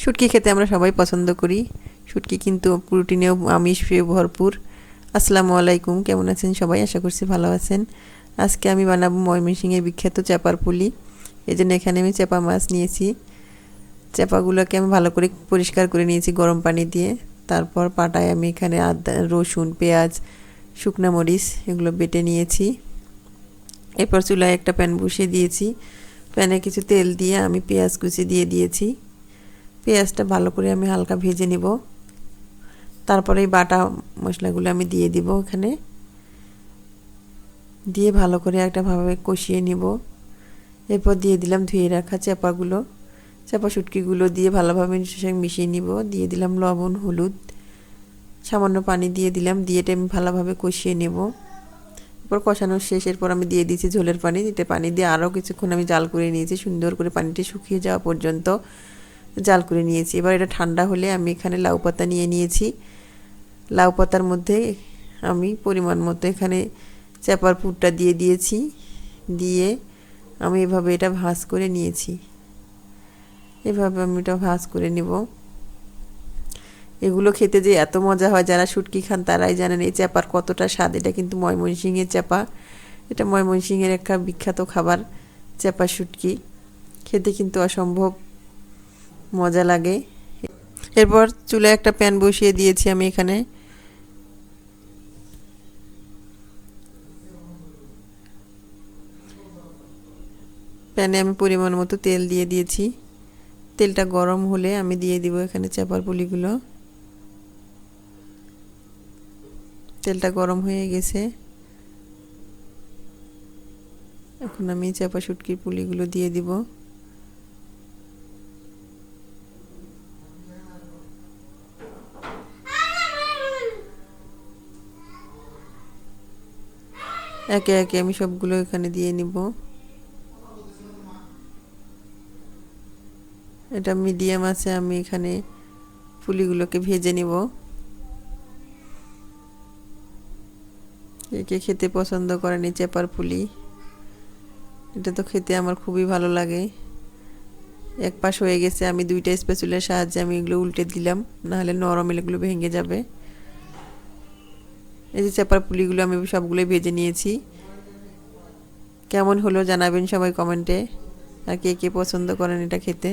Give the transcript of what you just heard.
শুটকি খেতে আমরা সবাই পছন্দ করি। শুটকি কিন্তু প্রোটিনেও আমিষে ভরপুর। আসসালামু আলাইকুম, কেমন আছেন সবাই? আশা করছি ভালো আছেন। আজকে আমি বানাবো ময়মনসিংহের বিখ্যাত চাপার পুলি। এই জন্য এখানে আমি চাপা মাছ নিয়েছি। চাপাগুলোকে আমি ভালো করে পরিষ্কার করে নিয়েছি গরম পানি দিয়ে। তারপর পাটায় আমি এখানে আদা, রসুন, পেঁয়াজ, শুকনো মরিচ এগুলো বেটে নিয়েছি। এরপর চুলায় একটা প্যান বসিয়ে দিয়েছি। প্যানে কিছু তেল দিয়ে আমি পেঁয়াজ কুচি দিয়ে দিয়েছি। পেঁয়াজটা ভালো করে আমি হালকা ভেজে নিব। তারপরে এই বাটা মশলাগুলো আমি দিয়ে দিব এখানে, দিয়ে ভালো করে একটা ভাবে কষিয়ে নিব। এরপর দিয়ে দিলাম ধুয়ে রাখা চাপাগুলো, চাপা শুটকিগুলো দিয়ে ভালোভাবে মিশিয়ে নিব। দিয়ে দিলাম লবণ, হলুদ, সামান্য পানি দিয়ে দিলাম, দিয়ে এটা আমি ভালোভাবে কষিয়ে নেব। এরপর কষানোর শেষের পর আমি দিয়ে দিয়েছি ঝোলের পানি। এটা পানি দিয়ে আরও কিছুক্ষণ আমি জাল করে নিয়েছি, সুন্দর করে পানিটি শুকিয়ে যাওয়া পর্যন্ত জাল করে নিয়েছি। এবার এটা ঠান্ডা হলে আমি এখানে লাউ পাতা নিয়ে নিয়েছি। লাউ পাতার মধ্যে আমি পরিমাণ মতো এখানে চাপার পুরটা দিয়ে দিয়েছি। দিয়ে আমি এভাবে এটা ভাঁজ করে নিয়েছি। এভাবে আমি এটা ভাঁজ করে নেব। এগুলো খেতে যে এত মজা হয়, যারা শুটকি খান তারাই জানেন এই চাপার কতটা স্বাদ। এটা কিন্তু ময়মনসিংহের চাপা, এটা ময়মনসিংহের একটা বিখ্যাত খাবার চাপা শুটকি। খেতে কিন্তু অসম্ভব মজা লাগে। এরপর চুলায় একটা প্যান বসিয়ে দিয়েছি আমি এখানে। প্যানে আমি পরিমাণ মতো তেল দিয়ে দিয়েছি। তেলটা গরম হলে আমি দিয়ে দিব এখানে চাপার পুলিগুলো। তেলটা গরম হয়ে গেছে, এখন আমি চাপা শুটকির পুলিগুলো দিয়ে দিব। একে একে আমি সবগুলো এখানে দিয়ে নিব। এটা মিডিয়াম আছে, আমি এখানে পুলিগুলোকে ভেজে নিব। কে খেতে পছন্দ করেন এই চাপার পুলি? এটা তো খেতে আমার খুবই ভালো লাগে। এক পাশ হয়ে গেছে, আমি দুইটা স্প্যাচুলার সাহায্যে আমি এগুলো উল্টে দিলাম, নাহলে নরম এগুলো ভেঙে যাবে। এই যে চাপার পুলিগুলো আমি সবগুলোই ভেজে নিয়েছি। কেমন হলো জানাবেন সবাই কমেন্টে, আর কে কে পছন্দ করেন এটা খেতে।